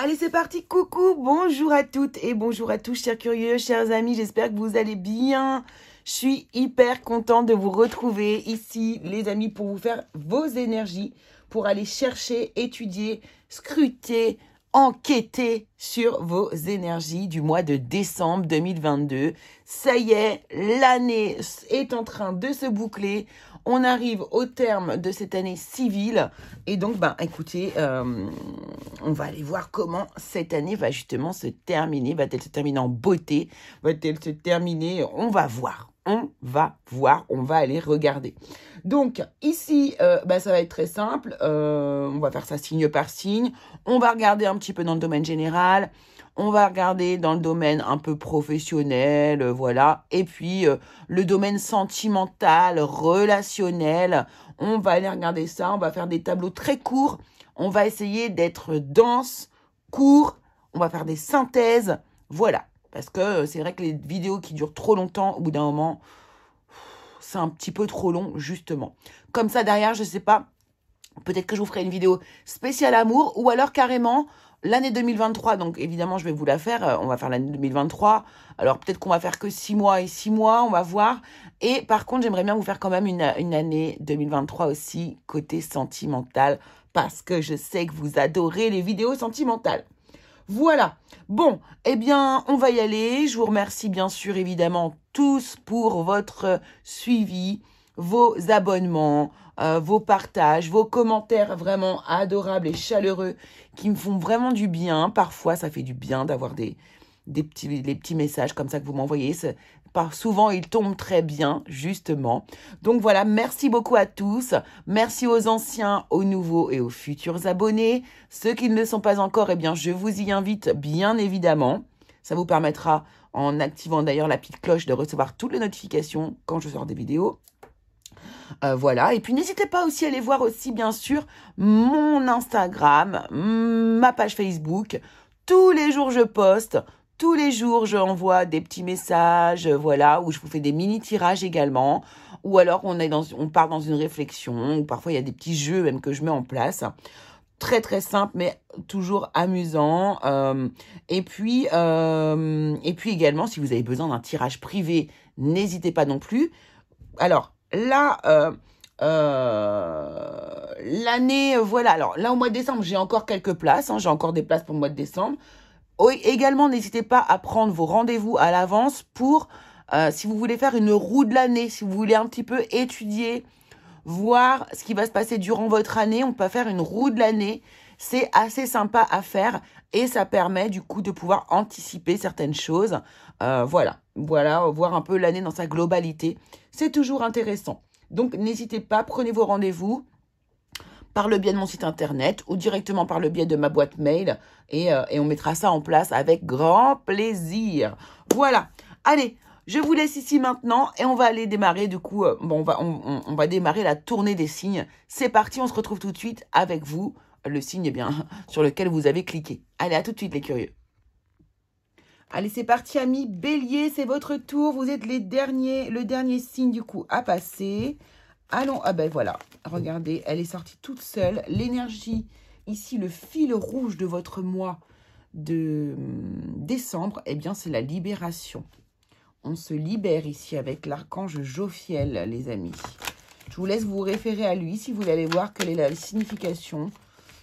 Allez, c'est parti, coucou, bonjour à toutes et bonjour à tous, chers curieux, chers amis, j'espère que vous allez bien. Je suis hyper contente de vous retrouver ici, les amis, pour vous faire vos énergies, pour aller chercher, étudier, scruter, enquêter sur vos énergies du mois de décembre 2022. Ça y est, l'année est en train de se boucler. On arrive au terme de cette année civile. Et donc, écoutez, on va aller voir comment cette année va justement se terminer. Va-t-elle se terminer en beauté? Va-t-elle se terminer? On va voir. On va aller regarder. Donc, ici, ça va être très simple. On va faire ça signe par signe. On va regarder un petit peu dans le domaine général. On va regarder dans le domaine un peu professionnel, voilà. Et puis, le domaine sentimental, relationnel, on va aller regarder ça. On va faire des tableaux très courts. On va essayer d'être dense, court. On va faire des synthèses, voilà. Parce que c'est vrai que les vidéos qui durent trop longtemps, au bout d'un moment, c'est un petit peu trop long, justement. Comme ça, derrière, je sais pas, peut-être que je vous ferai une vidéo spéciale amour ou alors carrément l'année 2023. Donc, évidemment, je vais vous la faire. On va faire l'année 2023. Alors, peut-être qu'on va faire que 6 mois et 6 mois. On va voir. Et par contre, j'aimerais bien vous faire quand même une année 2023 aussi, côté sentimental. Parce que je sais que vous adorez les vidéos sentimentales. Voilà. Bon, eh bien, on va y aller. Je vous remercie bien sûr, évidemment, tous pour votre suivi, vos abonnements, vos partages, vos commentaires vraiment adorables et chaleureux qui me font vraiment du bien. Parfois, ça fait du bien d'avoir des petits messages comme ça que vous m'envoyez. Souvent, ils tombent très bien, justement. Donc voilà, merci beaucoup à tous. Merci aux anciens, aux nouveaux et aux futurs abonnés. Ceux qui ne le sont pas encore, eh bien, je vous y invite, bien évidemment. Ça vous permettra, en activant d'ailleurs la petite cloche, de recevoir toutes les notifications quand je sors des vidéos. Voilà, et puis n'hésitez pas aussi à aller voir aussi, bien sûr, mon Instagram, ma page Facebook. Tous les jours, je poste. Tous les jours, je envoie des petits messages, voilà, où je vous fais des mini-tirages également. Ou alors, on part dans une réflexion, ou parfois, il y a des petits jeux même que je mets en place. Très, très simple, mais toujours amusant. Et puis également, si vous avez besoin d'un tirage privé, n'hésitez pas non plus. Alors, là, l'année, voilà. Alors, là, au mois de décembre, j'ai encore quelques places. J'ai encore des places pour le mois de décembre. Oui, également, n'hésitez pas à prendre vos rendez-vous à l'avance pour, si vous voulez faire une roue de l'année, si vous voulez un petit peu étudier, voir ce qui va se passer durant votre année, on peut faire une roue de l'année. C'est assez sympa à faire et ça permet du coup de pouvoir anticiper certaines choses. Voilà, voir un peu l'année dans sa globalité. C'est toujours intéressant. Donc, n'hésitez pas, prenez vos rendez-vous par le biais de mon site internet ou directement par le biais de ma boîte mail et on mettra ça en place avec grand plaisir. Voilà. Allez, je vous laisse ici maintenant et on va aller démarrer du coup, on va démarrer la tournée des signes. C'est parti, on se retrouve tout de suite avec vous, le signe sur lequel vous avez cliqué. Allez, à tout de suite les curieux. Allez, c'est parti amis, Bélier, c'est votre tour, vous êtes le dernier signe du coup à passer. Allons, voilà, regardez, elle est sortie toute seule. L'énergie, ici, le fil rouge de votre mois de décembre, eh bien, c'est la libération. On se libère ici avec l'archange Jophiel, les amis. Je vous laisse vous référer à lui si vous voulez aller voir quelle est la signification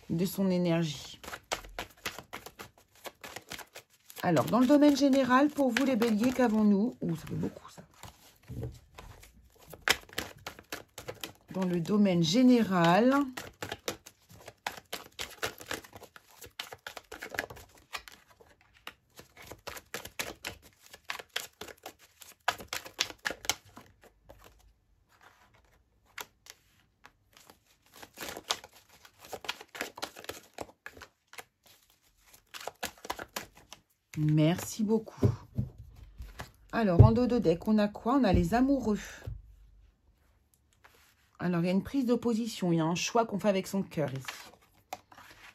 de son énergie. Alors, dans le domaine général, pour vous les béliers, qu'avons-nous? Ouh, ça fait beaucoup ça. Dans le domaine général, merci beaucoup. Alors, en dos de deck, on a quoi? On a les amoureux. Alors, il y a une prise d'opposition. Il y a un choix qu'on fait avec son cœur ici.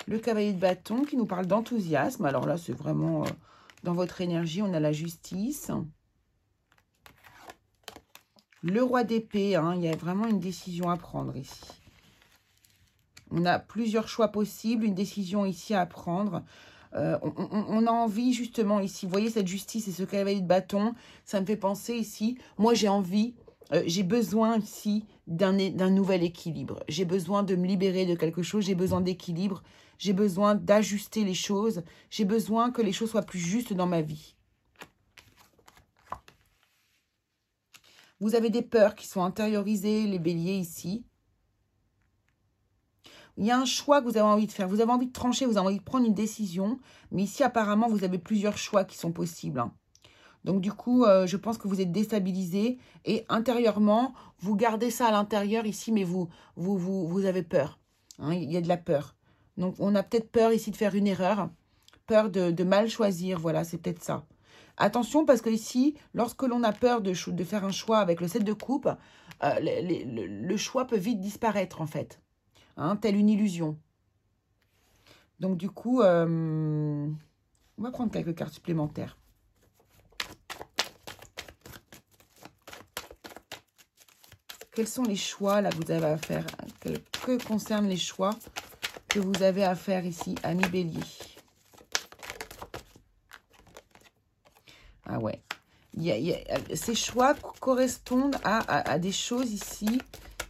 Le cavalier de bâton qui nous parle d'enthousiasme. Alors là, c'est vraiment dans votre énergie. On a la justice. Le roi d'épée. Il y a vraiment une décision à prendre ici. On a plusieurs choix possibles. Une décision ici à prendre. On a envie justement ici, vous voyez cette justice et ce cavalier de bâton, ça me fait penser ici, moi j'ai envie, j'ai besoin ici d'un nouvel équilibre. J'ai besoin de me libérer de quelque chose, j'ai besoin d'équilibre, j'ai besoin d'ajuster les choses, j'ai besoin que les choses soient plus justes dans ma vie. Vous avez des peurs qui sont intériorisées, les béliers ici. Il y a un choix que vous avez envie de faire. Vous avez envie de trancher, vous avez envie de prendre une décision. Mais ici, apparemment, vous avez plusieurs choix qui sont possibles. Hein. Donc, du coup, je pense que vous êtes déstabilisé. Et intérieurement, vous gardez ça à l'intérieur ici, mais vous avez peur. Hein, il y a de la peur. Donc, on a peut-être peur ici de faire une erreur. Peur de mal choisir. Voilà, c'est peut-être ça. Attention, parce que ici, lorsque l'on a peur de faire un choix avec le 7 de coupe, le choix peut vite disparaître, en fait. Hein, telle une illusion. Donc, du coup, on va prendre quelques cartes supplémentaires. Quels sont les choix là, que vous avez à faire? Que concernent les choix que vous avez à faire ici, amis bélier? Ah ouais. Ces choix correspondent à des choses ici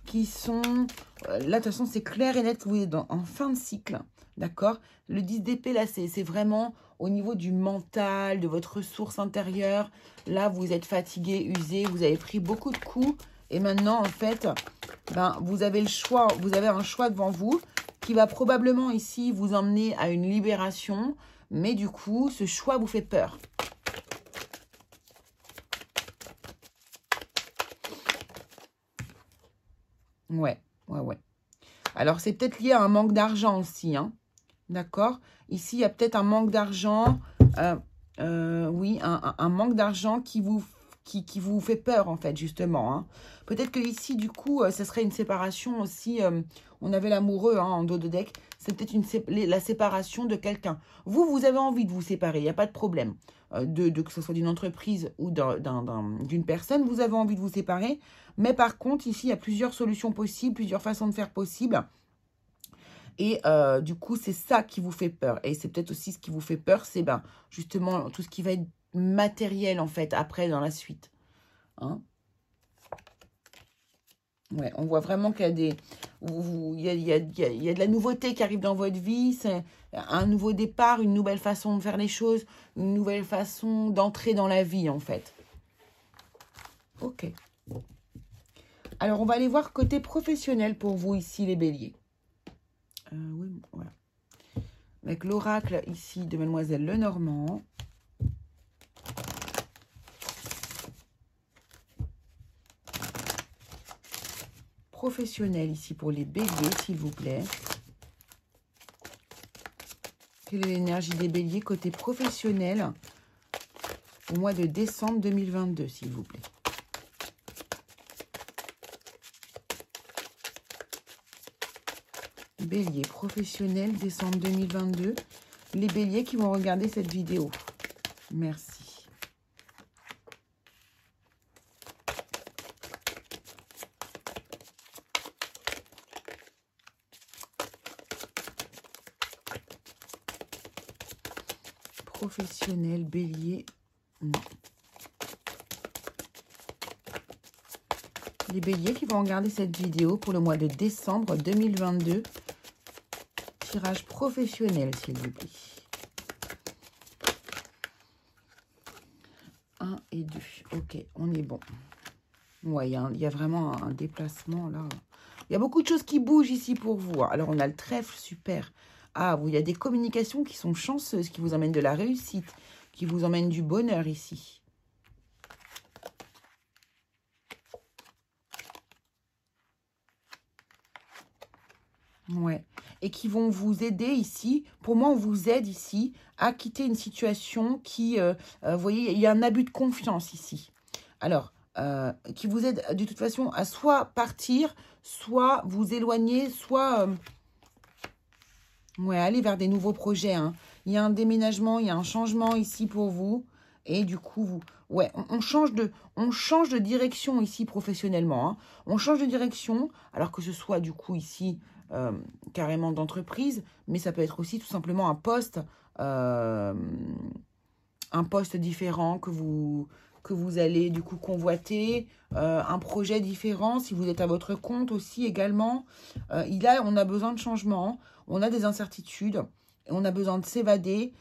qui sont... Là, de toute façon, c'est clair et net que vous êtes en fin de cycle. D'accord? Le 10 d'épée, là, c'est vraiment au niveau du mental, de votre ressource intérieure. Là, vous êtes fatigué, usé, vous avez pris beaucoup de coups. Et maintenant, en fait, ben, vous avez le choix. Vous avez un choix devant vous qui va probablement ici vous emmener à une libération. Mais du coup, ce choix vous fait peur. Ouais. Alors, c'est peut-être lié à un manque d'argent aussi, hein. D'accord? Ici, il y a peut-être un manque d'argent. Oui, un manque d'argent qui vous fait peur, en fait, justement. Hein. Peut-être que ici, du coup, ce serait une séparation aussi. On avait l'amoureux en dos de deck. C'est peut-être la séparation de quelqu'un. Vous avez envie de vous séparer. Il n'y a pas de problème. Que ce soit d'une entreprise ou d'une personne, vous avez envie de vous séparer. Mais par contre, ici, il y a plusieurs solutions possibles, plusieurs façons de faire possibles. Et du coup, c'est ça qui vous fait peur. Et c'est peut-être aussi ce qui vous fait peur, c'est justement tout ce qui va être matériel, en fait, après, dans la suite. Hein? Ouais, on voit vraiment qu'il y a il y a de la nouveauté qui arrive dans votre vie. C'est un nouveau départ, une nouvelle façon de faire les choses, une nouvelle façon d'entrer dans la vie, en fait. Ok. Alors, on va aller voir côté professionnel pour vous, ici, les béliers. Oui, voilà. Avec l'oracle, ici, de Mademoiselle Lenormand. Professionnel, ici, pour les béliers, s'il vous plaît. Quelle est l'énergie des béliers côté professionnel au mois de décembre 2022, s'il vous plaît? Bélier professionnel, décembre 2022. Les béliers qui vont regarder cette vidéo. Merci. Professionnel, bélier. Non. Les béliers qui vont regarder cette vidéo pour le mois de décembre 2022. Tirage professionnel, s'il vous plaît. 1 et 2. Ok, on est bon. Ouais, il y a vraiment un déplacement là. Il y a beaucoup de choses qui bougent ici pour vous. Alors, on a le trèfle, super. Ah, oui, il y a des communications qui sont chanceuses, qui vous emmènent de la réussite, qui vous emmènent du bonheur ici. Ouais. Et qui vont vous aider ici. Pour moi, on vous aide ici à quitter une situation qui... vous voyez, il y a un abus de confiance ici. Alors, qui vous aide de toute façon à soit partir, soit vous éloigner, soit... ouais, aller vers des nouveaux projets. Hein. Il y a un déménagement, il y a un changement ici pour vous. Et du coup, ouais, on change de direction ici professionnellement. Hein. On change de direction, alors que ce soit du coup ici... carrément d'entreprise, mais ça peut être aussi tout simplement un poste un poste différent que vous allez du coup convoiter, un projet différent si vous êtes à votre compte aussi également. On a besoin de changement, on a des incertitudes, on a besoin de s'évader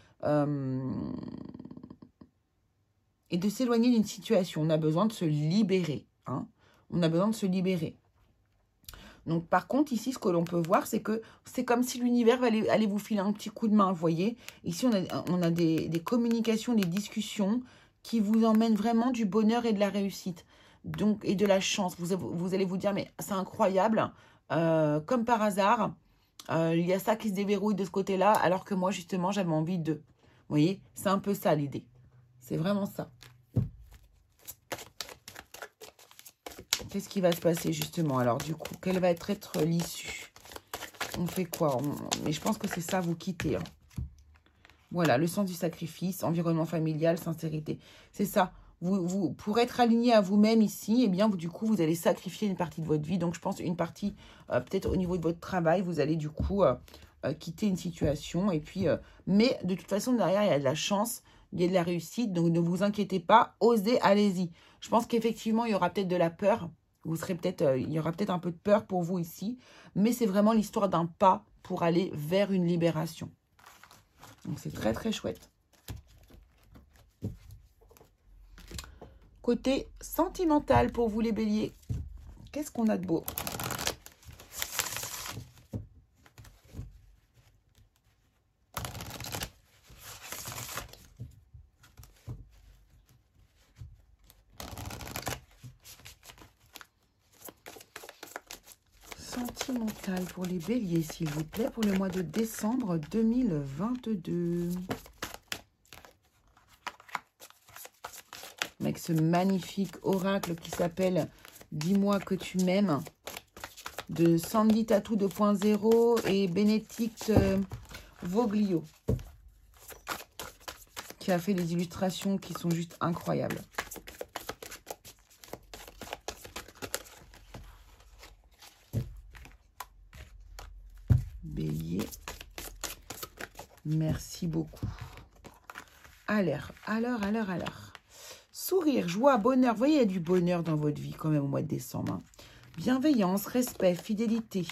et de s'éloigner d'une situation. On a besoin de se libérer, hein. On a besoin de se libérer. Donc, par contre, ici, ce que l'on peut voir, c'est que c'est comme si l'univers allait vous filer un petit coup de main, vous voyez. Ici, on a des communications, des discussions qui vous emmènent vraiment du bonheur et de la réussite. Donc, et de la chance. Vous allez vous dire, mais c'est incroyable. Comme par hasard, il y a ça qui se déverrouille de ce côté-là, alors que moi, justement, j'avais envie de... Vous voyez, c'est un peu ça l'idée. C'est vraiment ça. Qu'est-ce qui va se passer justement? Alors du coup, quelle va être l'issue? On fait quoi? Mais je pense que c'est ça, vous quittez. Hein. Voilà, le sens du sacrifice, environnement familial, sincérité. C'est ça. Pour être aligné à vous-même ici, eh bien, du coup, vous allez sacrifier une partie de votre vie. Donc, je pense une partie, peut-être au niveau de votre travail, vous allez du coup quitter une situation. Et puis, mais de toute façon, derrière, il y a de la chance, il y a de la réussite. Donc, ne vous inquiétez pas, osez, allez-y. Je pense qu'effectivement, il y aura peut-être de la peur. Il y aura peut-être un peu de peur pour vous ici. Mais c'est vraiment l'histoire d'un pas pour aller vers une libération. Donc, c'est très, très chouette. Côté sentimental pour vous les béliers, qu'est-ce qu'on a de beau? Sentimental pour les béliers, s'il vous plaît, pour le mois de décembre 2022. Avec ce magnifique oracle qui s'appelle « Dis-moi que tu m'aimes » de Sandy Tattoo 2.0 et Bénédicte Voglio qui a fait des illustrations qui sont juste incroyables. Bélier, merci beaucoup. Alors. Sourire, joie, bonheur. Vous voyez, il y a du bonheur dans votre vie quand même au mois de décembre. Hein. Bienveillance, respect, fidélité,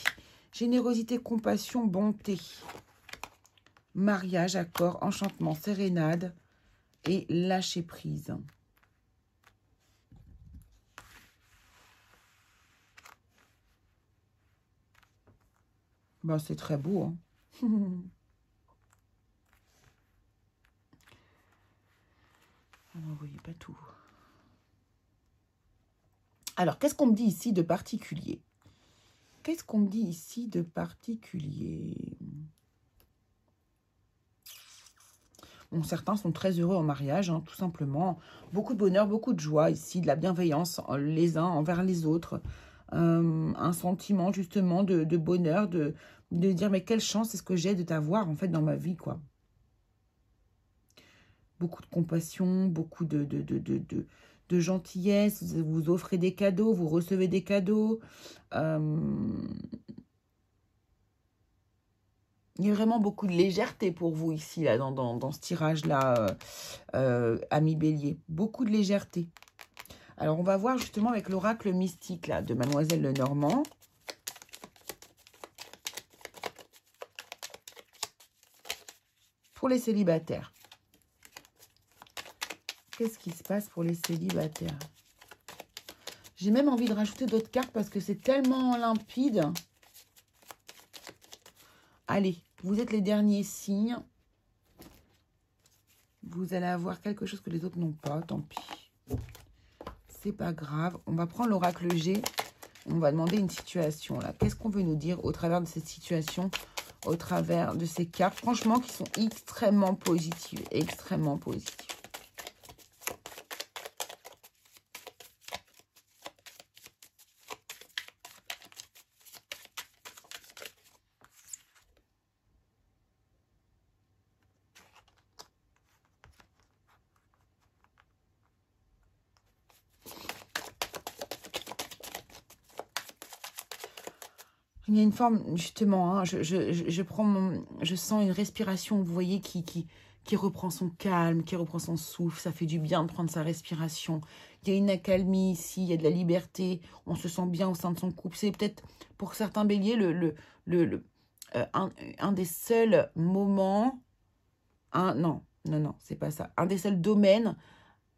générosité, compassion, bonté. Mariage, accord, enchantement, sérénade et lâcher prise. Bah, c'est très beau. Hein. Vous voyez pas tout. Alors, qu'est-ce qu'on me dit ici de particulier? Qu'est-ce qu'on me dit ici de particulier? Bon, certains sont très heureux en mariage, hein, tout simplement. Beaucoup de bonheur, beaucoup de joie ici, de la bienveillance les uns envers les autres. Un sentiment justement de bonheur, de dire mais quelle chance est-ce que j'ai de t'avoir en fait dans ma vie, quoi. Beaucoup de compassion, beaucoup de gentillesse, vous offrez des cadeaux, vous recevez des cadeaux. Il y a vraiment beaucoup de légèreté pour vous ici, là, dans ce tirage-là, amis bélier. Beaucoup de légèreté. Alors, on va voir justement avec l'oracle mystique là, de Mademoiselle Lenormand. Pour les célibataires. Qu'est-ce qui se passe pour les célibataires? J'ai même envie de rajouter d'autres cartes parce que c'est tellement limpide. Allez, vous êtes les derniers signes. Vous allez avoir quelque chose que les autres n'ont pas, tant pis. C'est pas grave. On va prendre l'oracle G. On va demander une situation là. Qu'est-ce qu'on veut nous dire au travers de cette situation, au travers de ces cartes, franchement, qui sont extrêmement positives. Extrêmement positives. Il y a une forme, justement, hein, je sens une respiration, vous voyez, qui reprend son calme, qui reprend son souffle. Ça fait du bien de prendre sa respiration. Il y a une accalmie ici, il y a de la liberté. On se sent bien au sein de son couple. C'est peut-être, pour certains béliers, un des seuls moments... non, c'est pas ça. Un des seuls domaines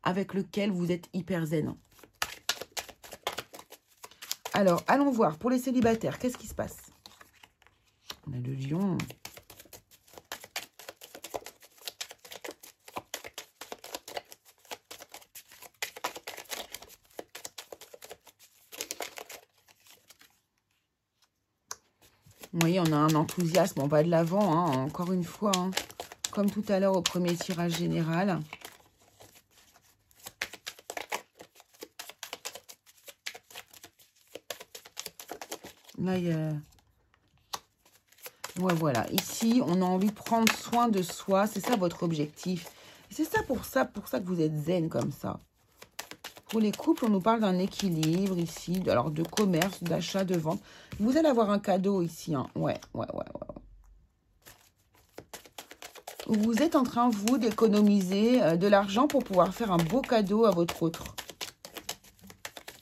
avec lequel vous êtes hyper zen. Alors, allons voir. Pour les célibataires, qu'est-ce qui se passe? On a le lion. Vous voyez, on a un enthousiasme, on va de l'avant, hein, encore une fois. Hein, comme tout à l'heure au premier tirage général. Là, il y a... Ouais, voilà. Ici, on a envie de prendre soin de soi. C'est ça votre objectif. C'est ça pour ça que vous êtes zen comme ça. Pour les couples, on nous parle d'un équilibre ici. Alors, de commerce, d'achat, de vente. Vous allez avoir un cadeau ici. Hein. Ouais. Vous êtes en train, vous, d'économiser de l'argent pour pouvoir faire un beau cadeau à votre autre.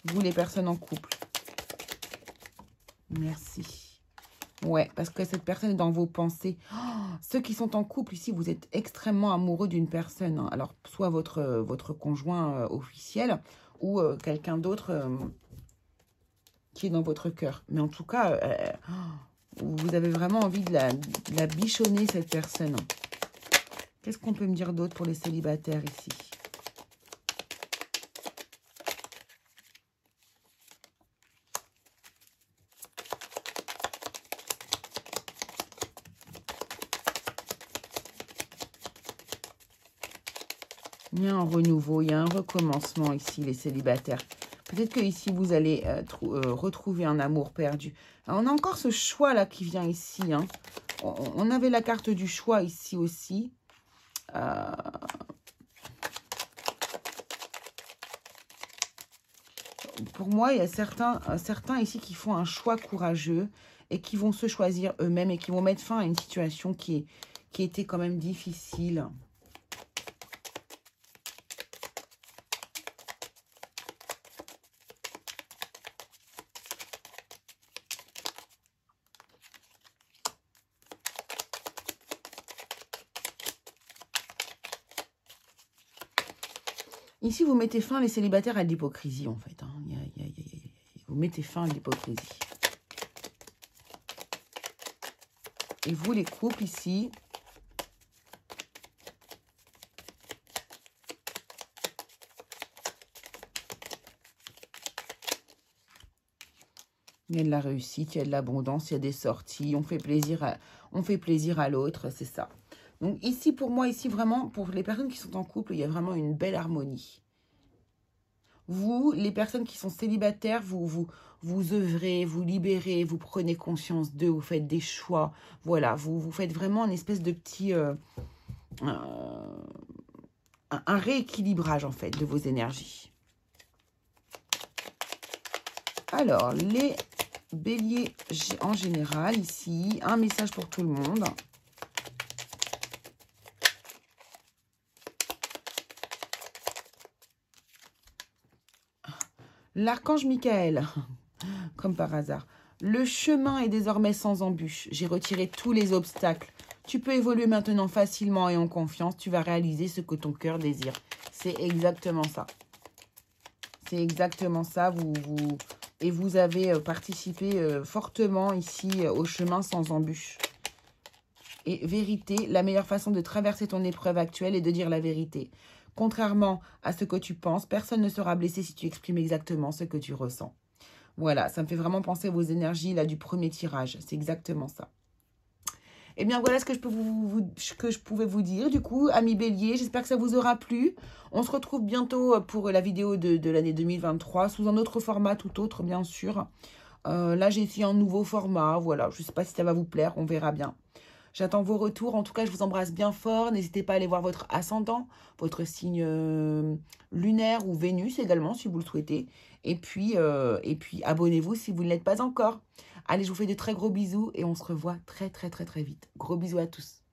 Vous, les personnes en couple. Merci. Ouais, parce que cette personne est dans vos pensées. Oh, ceux qui sont en couple, ici, vous êtes extrêmement amoureux d'une personne. Hein. Alors, soit votre conjoint officiel ou quelqu'un d'autre qui est dans votre cœur. Mais en tout cas, vous avez vraiment envie de la bichonner, cette personne. Qu'est-ce qu'on peut me dire d'autre pour les célibataires ici? Il y a un renouveau, il y a un recommencement ici, les célibataires. Peut-être que ici vous allez retrouver un amour perdu. Alors, on a encore ce choix-là qui vient ici. Hein. On avait la carte du choix ici aussi. Pour moi, il y a certains ici qui font un choix courageux et qui vont se choisir eux-mêmes et qui vont mettre fin à une situation qui était quand même difficile. Ici, vous mettez fin, les célibataires, à l'hypocrisie, en fait. Hein. Vous mettez fin à l'hypocrisie. Et vous, les couples, ici... Il y a de la réussite, il y a de l'abondance, il y a des sorties. On fait plaisir à l'autre, c'est ça. Donc ici, pour moi, ici vraiment, pour les personnes qui sont en couple, il y a vraiment une belle harmonie. Vous, les personnes qui sont célibataires, vous œuvrez, vous libérez, vous prenez conscience d'eux, vous faites des choix. Voilà, vous faites vraiment une espèce de petit... un rééquilibrage, en fait, de vos énergies. Alors, les béliers en général, ici, un message pour tout le monde. L'archange Michael, comme par hasard. Le chemin est désormais sans embûche. J'ai retiré tous les obstacles. Tu peux évoluer maintenant facilement et en confiance. Tu vas réaliser ce que ton cœur désire. C'est exactement ça. C'est exactement ça. Et vous avez participé fortement ici au chemin sans embûche. Et vérité, la meilleure façon de traverser ton épreuve actuelle est de dire la vérité. Contrairement à ce que tu penses, personne ne sera blessé si tu exprimes exactement ce que tu ressens. Voilà, ça me fait vraiment penser à vos énergies là du premier tirage. C'est exactement ça. Eh bien, voilà ce que je pouvais vous dire. Du coup, amis béliers, j'espère que ça vous aura plu. On se retrouve bientôt pour la vidéo de l'année 2023, sous un autre format, tout autre, bien sûr. Là, j'ai essayé un nouveau format. Voilà, je ne sais pas si ça va vous plaire, on verra bien. J'attends vos retours. En tout cas, je vous embrasse bien fort. N'hésitez pas à aller voir votre ascendant, votre signe lunaire ou Vénus également, si vous le souhaitez. Et puis abonnez-vous si vous ne l'êtes pas encore. Allez, je vous fais de très gros bisous et on se revoit très, très, très, très vite. Gros bisous à tous.